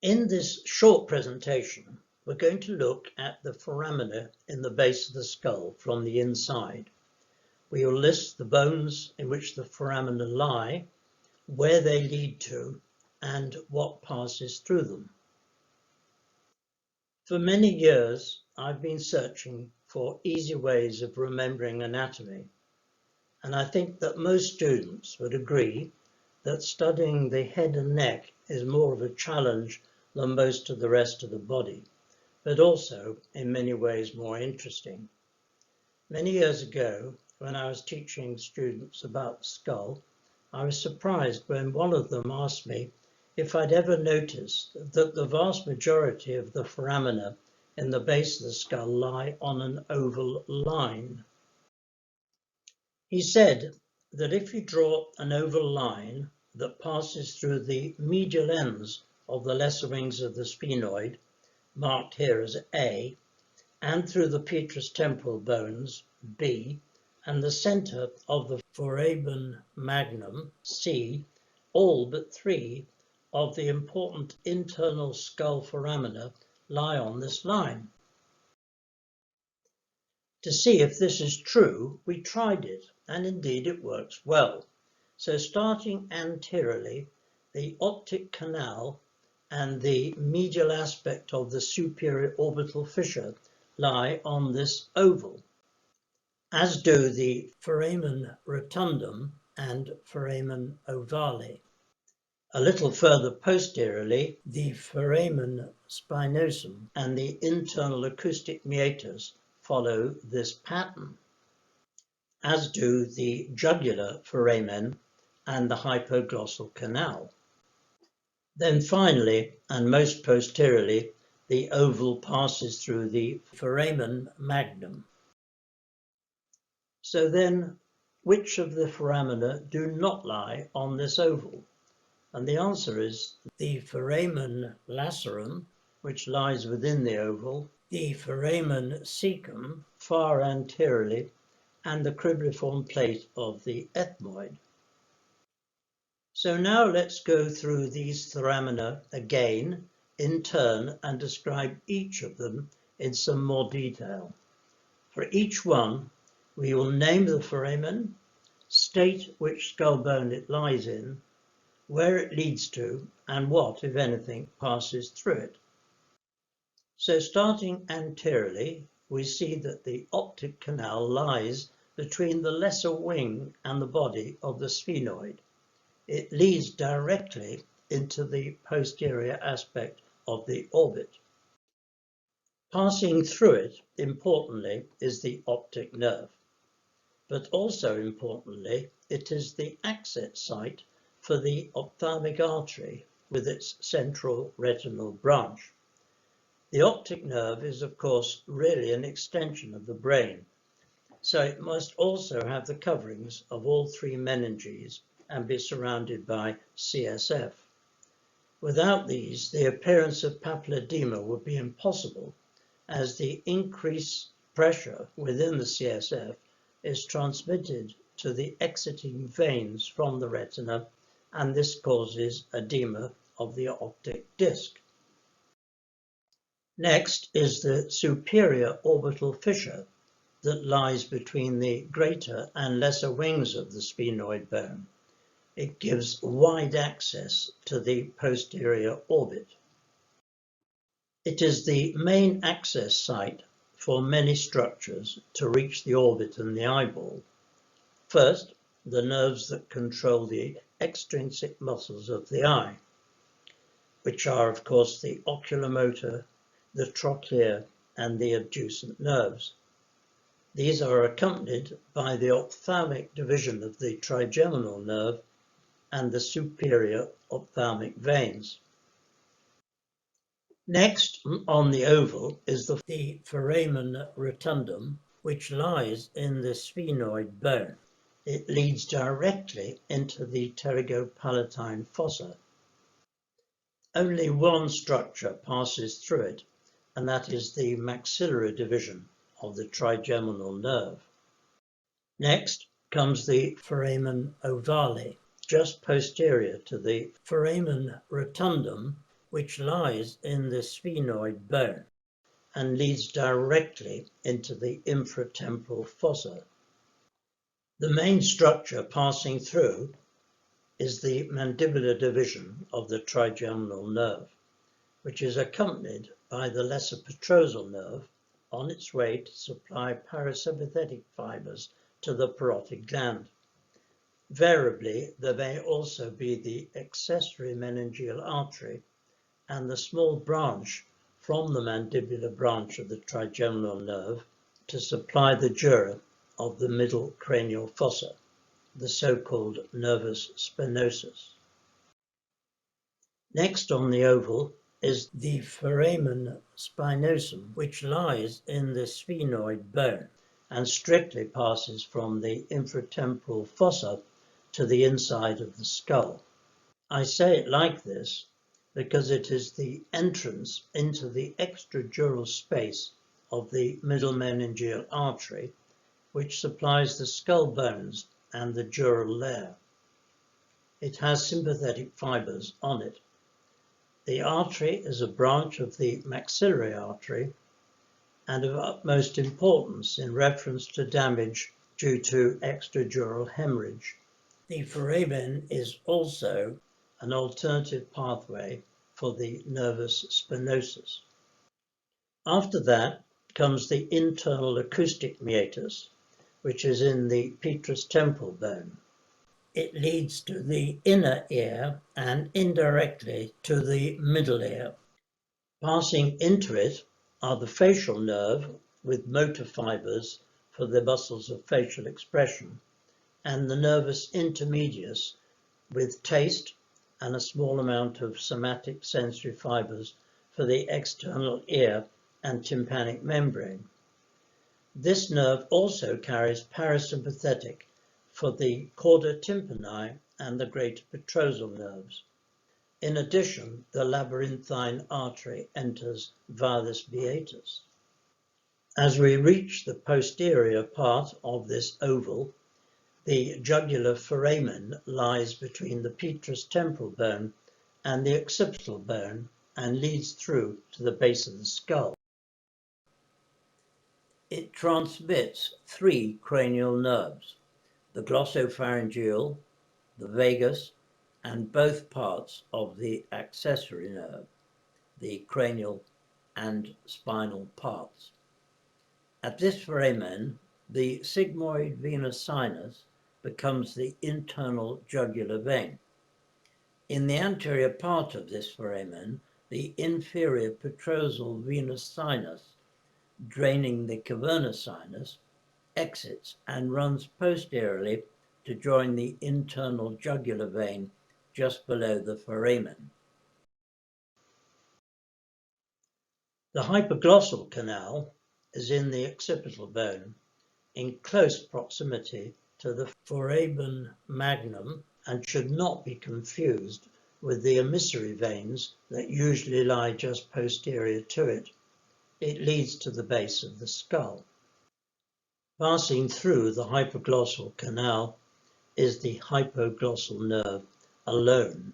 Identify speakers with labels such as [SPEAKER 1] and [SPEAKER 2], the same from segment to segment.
[SPEAKER 1] In this short presentation, we're going to look at the foramina in the base of the skull from the inside. We will list the bones in which the foramina lie, where they lead to, and what passes through them. For many years, I've been searching for easy ways of remembering anatomy, and I think that most students would agree that studying the head and neck is more of a challenge than most of the rest of the body, but also in many ways more interesting. Many years ago, when I was teaching students about the skull, I was surprised when one of them asked me if I'd ever noticed that the vast majority of the foramina in the base of the skull lie on an oval line. He said that if you draw an oval line that passes through the medial ends of the lesser wings of the sphenoid, marked here as A, and through the petrous temporal bones, B, and the center of the foramen magnum, C, all but three of the important internal skull foramina lie on this line. To see if this is true, we tried it, and indeed it works well. So starting anteriorly, the optic canal and the medial aspect of the superior orbital fissure lie on this oval, as do the foramen rotundum and foramen ovale. A little further posteriorly, the foramen spinosum and the internal acoustic meatus follow this pattern, as do the jugular foramen and the hypoglossal canal. Then finally, and most posteriorly, the oval passes through the foramen magnum. So then, which of the foramina do not lie on this oval? And the answer is the foramen lacerum, which lies within the oval, the foramen cecum, far anteriorly, and the cribriform plate of the ethmoid. So now let's go through these foramina again in turn and describe each of them in some more detail. For each one, we will name the foramen, state which skull bone it lies in, where it leads to, and what, if anything, passes through it. So starting anteriorly, we see that the optic canal lies between the lesser wing and the body of the sphenoid. It leads directly into the posterior aspect of the orbit. Passing through it, importantly, is the optic nerve. But also importantly, it is the access site for the ophthalmic artery with its central retinal branch. The optic nerve is, of course, really an extension of the brain, so it must also have the coverings of all three meninges and be surrounded by CSF. Without these, the appearance of papilledema would be impossible, as the increased pressure within the CSF is transmitted to the exiting veins from the retina, and this causes edema of the optic disc. Next is the superior orbital fissure that lies between the greater and lesser wings of the sphenoid bone. It gives wide access to the posterior orbit. It is the main access site for many structures to reach the orbit and the eyeball. First, the nerves that control the extrinsic muscles of the eye, which are, of course, the oculomotor, the trochlear, and the abducent nerves. These are accompanied by the ophthalmic division of the trigeminal nerve and the superior ophthalmic veins. Next, on the oval, is the foramen rotundum, which lies in the sphenoid bone. It leads directly into the pterygopalatine fossa. Only one structure passes through it, and that is the maxillary division of the trigeminal nerve. Next comes the foramen ovale, just posterior to the foramen rotundum, which lies in the sphenoid bone and leads directly into the infratemporal fossa. The main structure passing through is the mandibular division of the trigeminal nerve, which is accompanied by the lesser petrosal nerve on its way to supply parasympathetic fibers to the parotid gland. Variably, there may also be the accessory meningeal artery and the small branch from the mandibular branch of the trigeminal nerve to supply the dura of the middle cranial fossa, the so-called nervus spinosus. Next on the oval is the foramen spinosum, which lies in the sphenoid bone and strictly passes from the infratemporal fossa to the inside of the skull. I say it like this because it is the entrance into the extradural space of the middle meningeal artery, which supplies the skull bones and the dural layer. It has sympathetic fibers on it. The artery is a branch of the maxillary artery and of utmost importance in reference to damage due to extradural hemorrhage. The foramen is also an alternative pathway for the nervus spinosus. After that comes the internal acoustic meatus, which is in the petrous temporal bone. It leads to the inner ear and indirectly to the middle ear. Passing into it are the facial nerve with motor fibers for the muscles of facial expression, and the nervus intermedius with taste and a small amount of somatic sensory fibers for the external ear and tympanic membrane. This nerve also carries parasympathetic for the chorda tympani and the greater petrosal nerves. In addition, the labyrinthine artery enters valgus beatus. As we reach the posterior part of this oval, the jugular foramen lies between the petrous temporal bone and the occipital bone and leads through to the base of the skull. It transmits three cranial nerves, the glossopharyngeal, the vagus, and both parts of the accessory nerve, the cranial and spinal parts. At this foramen, the sigmoid venous sinus becomes the internal jugular vein. In the anterior part of this foramen, the inferior petrosal venous sinus, draining the cavernous sinus, exits and runs posteriorly to join the internal jugular vein just below the foramen. The hypoglossal canal is in the occipital bone, in close proximity to the foramen magnum, and should not be confused with the emissary veins that usually lie just posterior to it. It leads to the base of the skull. Passing through the hypoglossal canal is the hypoglossal nerve alone.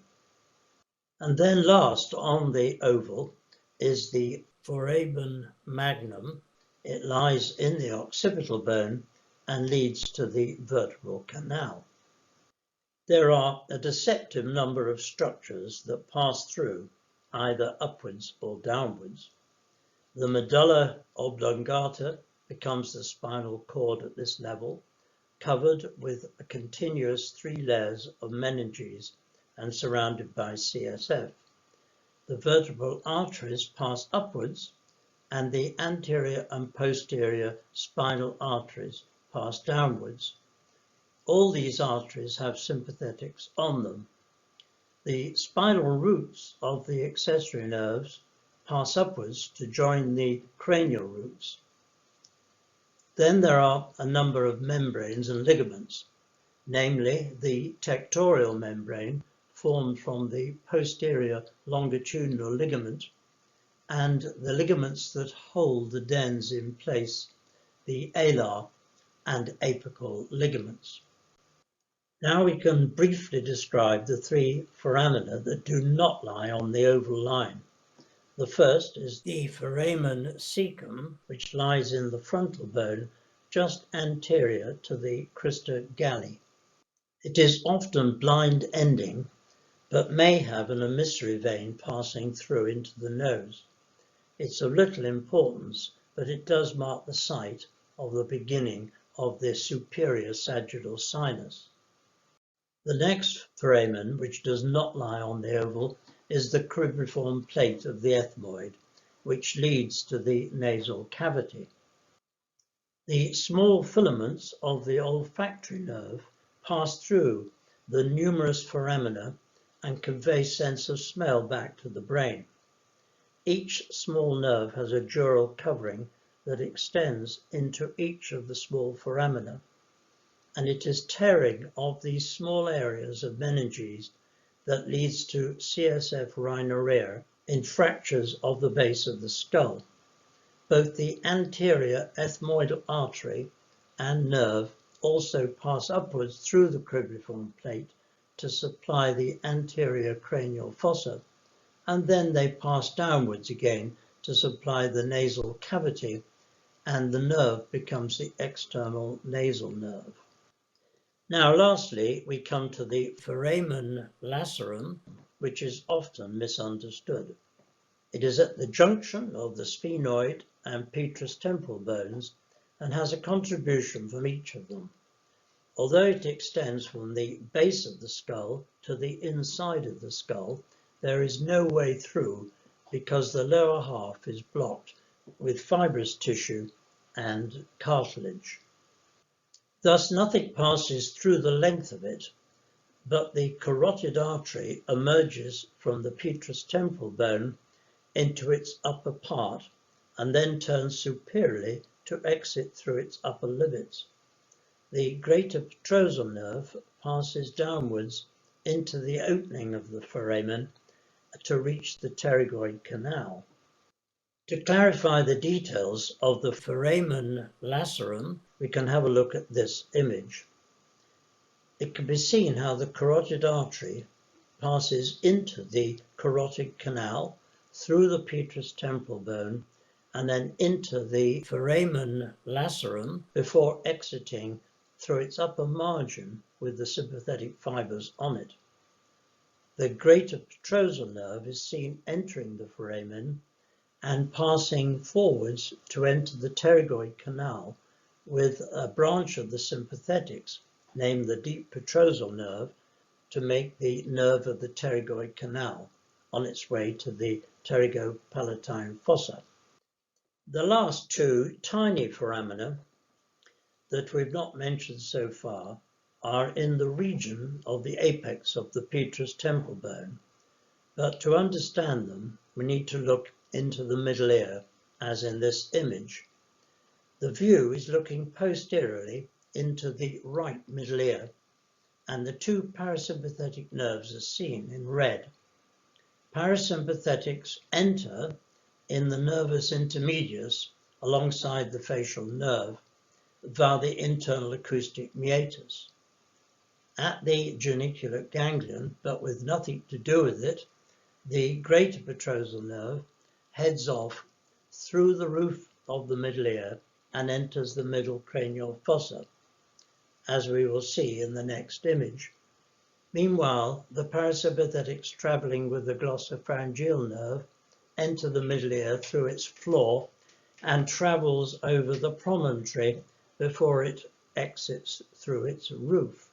[SPEAKER 1] And then last on the oval is the foramen magnum. It lies in the occipital bone and leads to the vertebral canal. There are a deceptive number of structures that pass through, either upwards or downwards. The medulla oblongata becomes the spinal cord at this level, covered with a continuous 3 layers of meninges and surrounded by CSF. The vertebral arteries pass upwards, and the anterior and posterior spinal arteries pass downwards. All these arteries have sympathetics on them. The spinal roots of the accessory nerves pass upwards to join the cranial roots. Then there are a number of membranes and ligaments, namely the tectorial membrane formed from the posterior longitudinal ligament and the ligaments that hold the dens in place, the alar and apical ligaments. Now we can briefly describe the three foramina that do not lie on the oval line. The first is the foramen cecum, which lies in the frontal bone just anterior to the crista galli. It is often blind ending, but may have an emissary vein passing through into the nose. It's of little importance, but it does mark the site of the beginning of the superior sagittal sinus. The next foramen, which does not lie on the oval, is the cribriform plate of the ethmoid, which leads to the nasal cavity. The small filaments of the olfactory nerve pass through the numerous foramina and convey sense of smell back to the brain. Each small nerve has a dural covering that extends into each of the small foramina, and it is tearing of these small areas of meninges that leads to CSF rhinorrhea in fractures of the base of the skull. Both the anterior ethmoidal artery and nerve also pass upwards through the cribriform plate to supply the anterior cranial fossa, and then they pass downwards again to supply the nasal cavity, and the nerve becomes the external nasal nerve. Now, lastly, we come to the foramen lacerum, which is often misunderstood. It is at the junction of the sphenoid and petrous temporal bones and has a contribution from each of them. Although it extends from the base of the skull to the inside of the skull, there is no way through because the lower half is blocked with fibrous tissue and cartilage. Thus, nothing passes through the length of it, but the carotid artery emerges from the petrous temporal bone into its upper part and then turns superiorly to exit through its upper limits. The greater petrosal nerve passes downwards into the opening of the foramen to reach the pterygoid canal. To clarify the details of the foramen lacerum, we can have a look at this image. It can be seen how the carotid artery passes into the carotid canal through the petrous temporal bone and then into the foramen lacerum before exiting through its upper margin with the sympathetic fibers on it. The greater petrosal nerve is seen entering the foramen and passing forwards to enter the pterygoid canal with a branch of the sympathetics, named the deep petrosal nerve, to make the nerve of the pterygoid canal on its way to the pterygopalatine fossa. The last two tiny foramina that we've not mentioned so far are in the region of the apex of the petrous temporal bone, but to understand them, we need to look into the middle ear, as in this image. The view is looking posteriorly into the right middle ear, and the two parasympathetic nerves are seen in red. Parasympathetics enter in the nervus intermedius alongside the facial nerve via the internal acoustic meatus. At the genicular ganglion, but with nothing to do with it, the greater petrosal nerve heads off through the roof of the middle ear and enters the middle cranial fossa, as we will see in the next image. Meanwhile, the parasympathetics traveling with the glossopharyngeal nerve enter the middle ear through its floor and travels over the promontory before it exits through its roof.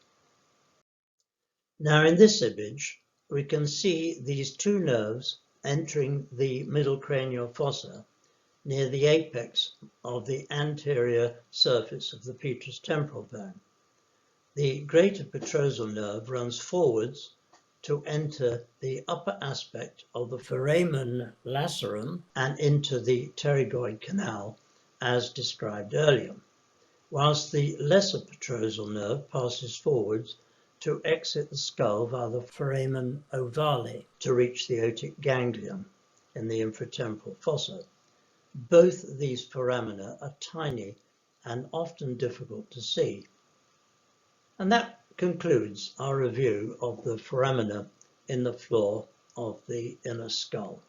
[SPEAKER 1] Now, in this image, we can see these two nerves entering the middle cranial fossa near the apex of the anterior surface of the petrous temporal bone. The greater petrosal nerve runs forwards to enter the upper aspect of the foramen lacerum and into the pterygoid canal, as described earlier, whilst the lesser petrosal nerve passes forwards to exit the skull via the foramen ovale to reach the otic ganglion in the infratemporal fossa. Both these foramina are tiny and often difficult to see. And that concludes our review of the foramina in the floor of the inner skull.